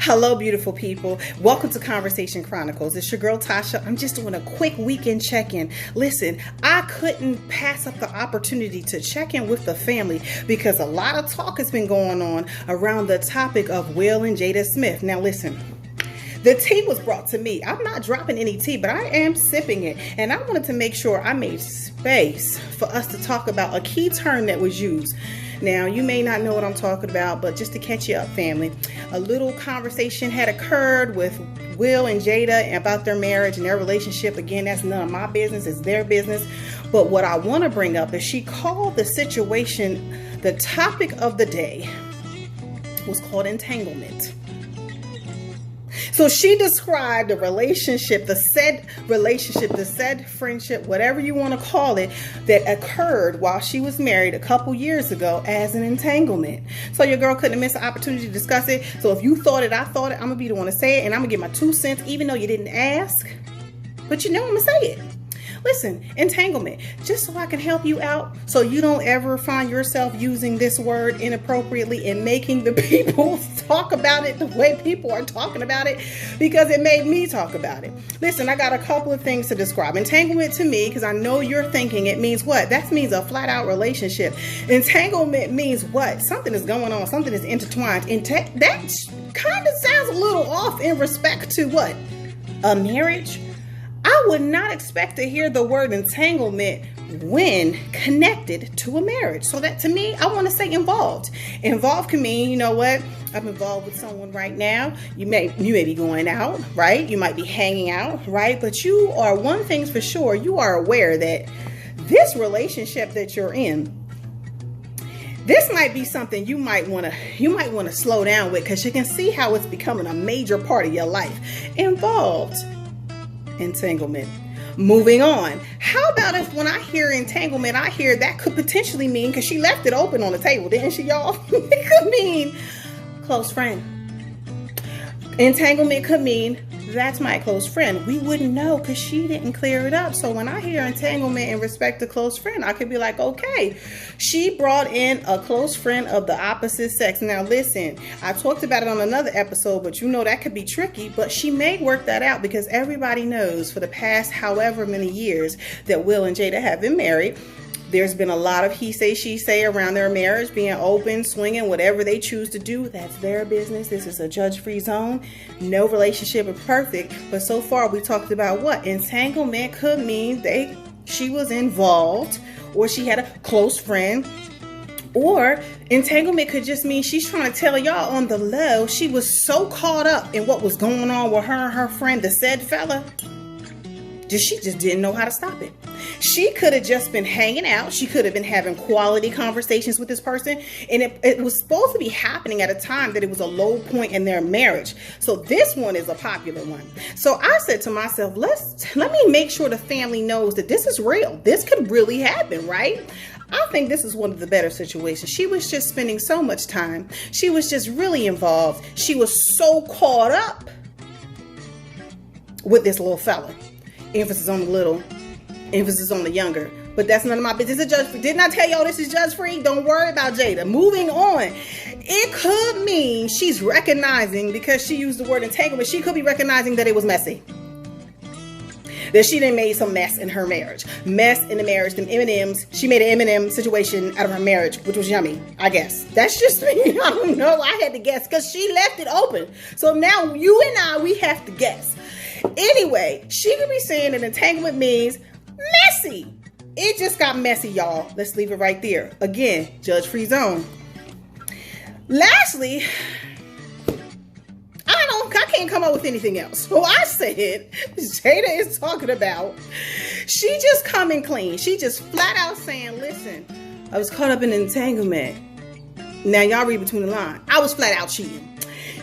Hello, beautiful people. Welcome to Conversation Chronicles. It's your girl, Tasha. I'm just doing a quick weekend check-in. Listen, I couldn't pass up the opportunity to check in with the family because a lot of talk has been going on around the topic of Will and Jada Smith. Now, listen. The tea was brought to me. I'm not dropping any tea, but I am sipping it. And I wanted to make sure I made space for us to talk about a key term that was used. Now, you may not know what I'm talking about, but just to catch you up, family, a little conversation had occurred with Will and Jada about their marriage and their relationship. Again, that's none of my business. It's their business. But what I want to bring up is she called the situation, the topic of the day was called entanglement. So she described the relationship, the said friendship, whatever you want to call it, that occurred while she was married a couple years ago as an entanglement. So your girl couldn't miss the opportunity to discuss it. So if you thought it, I thought it, I'm going to be the one to say it. And I'm going to give my 2 cents, even though you didn't ask. But you know I'm going to say it. Listen, entanglement, just so I can help you out so you don't ever find yourself using this word inappropriately and making the people talk about it the way people are talking about it, because it made me talk about it. Listen, I got a couple of things to describe. Entanglement to me, because I know you're thinking it means what? That means a flat out relationship. Entanglement means what? Something is going on. Something is intertwined. That kind of sounds a little off in respect to what? A marriage? I would not expect to hear the word entanglement when connected to a marriage. So that to me, I want to say involved. Involved can mean, you know what? I'm involved with someone right now. You may be going out, right? You might be hanging out, right? But you are, one thing's for sure, you are aware that this relationship that you're in, this might be something you might want to slow down with, because you can see how it's becoming a major part of your life. Involved. Entanglement. Moving on. How about if when I hear entanglement, I hear that could potentially mean, because she left it open on the table, didn't she, y'all? It could mean close friend. Entanglement could mean that's my close friend. We wouldn't know because she didn't clear it up. So when I hear entanglement in respect to close friend, I could be like, okay, she brought in a close friend of the opposite sex. Now listen, I talked about it on another episode, but you know that could be tricky, but she may work that out, because everybody knows for the past however many years that Will and Jada have been married, there's been a lot of he say, she say around their marriage, being open, swinging, whatever they choose to do. That's their business. This is a judge-free zone. No relationship is perfect. But so far, we talked about what? Entanglement could mean she was involved, or she had a close friend. Or entanglement could just mean she's trying to tell y'all on the low, she was so caught up in what was going on with her and her friend, the said fella, she just didn't know how to stop it. She could have just been hanging out. She could have been having quality conversations with this person. And it was supposed to be happening at a time that it was a low point in their marriage. So this one is a popular one. So I said to myself, let me make sure the family knows that this is real. This could really happen, right? I think this is one of the better situations. She was just spending so much time. She was just really involved. She was so caught up with this little fella. Emphasis on the little, emphasis on the younger. But that's none of my business. It's judge free. Didn't I tell y'all this is judge free? Don't worry about Jada. Moving on. It could mean she's recognizing, because she used the word entanglement, she could be recognizing that it was messy. That she done made some mess in her marriage. Mess in the marriage. Them M&Ms. She made an M&M situation out of her marriage, which was yummy, I guess. That's just me. I don't know. I had to guess because she left it open. So now you and I, we have to guess. Anyway, she could be saying that entanglement means messy. It just got messy, y'all. Let's leave it right there. Again, judge-free zone. Lastly, I can't come up with anything else. So I said, Jada is talking about, she just coming clean. She just flat out saying, listen, I was caught up in entanglement. Now, y'all read between the lines. I was flat out cheating.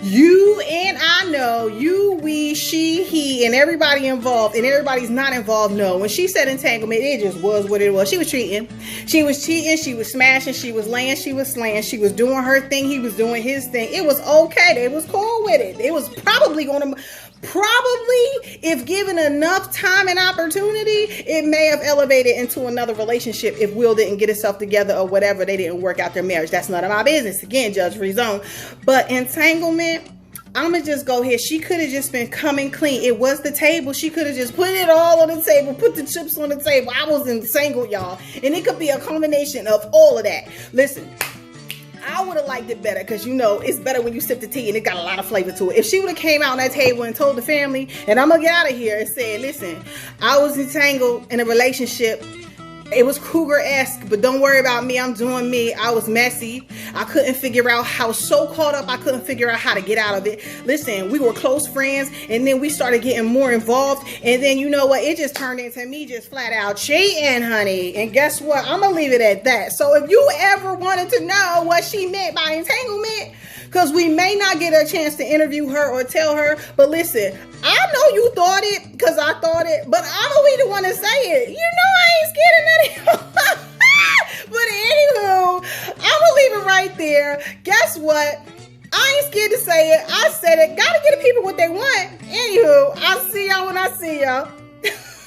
You and I know, you, we, she, he, and everybody involved, and everybody's not involved know. When she said entanglement, it just was what it was. She was cheating. She was cheating. She was smashing. She was laying. She was slaying. She was doing her thing. He was doing his thing. It was okay. They was cool with it. It was probably going to... Probably, if given enough time and opportunity, it may have elevated into another relationship if Will didn't get himself together or whatever. They didn't work out their marriage. That's none of my business. Again, judge-free zone. But entanglement, I'ma just go here. She could have just been coming clean. It was the table. She could have just put it all on the table, put the chips on the table. I was entangled, y'all. And it could be a combination of all of that. Listen, I would have liked it better because, it's better when you sip the tea and it got a lot of flavor to it. If she would have came out on that table and told the family, and I'm going to get out of here, and said, listen, I was entangled in a relationship. It was Cougar-esque, but don't worry about me. I'm doing me. I was messy. I couldn't figure out how, so caught up, I couldn't figure out how to get out of it. Listen, we were close friends, and then we started getting more involved, and then you know what? It just turned into me just flat out cheating, honey. And guess what? I'm going to leave it at that. So if you ever wanted to know what she meant by entanglement, because we may not get a chance to interview her or tell her, but listen, I know you thought it because I thought it, but I'm going to be the one to say it. I ain't scared of nothing. But anywho, I'm going to leave it right there. Guess what? I ain't scared to say it. I said it. Got to get the people what they want. Anywho, I'll see y'all when I see y'all.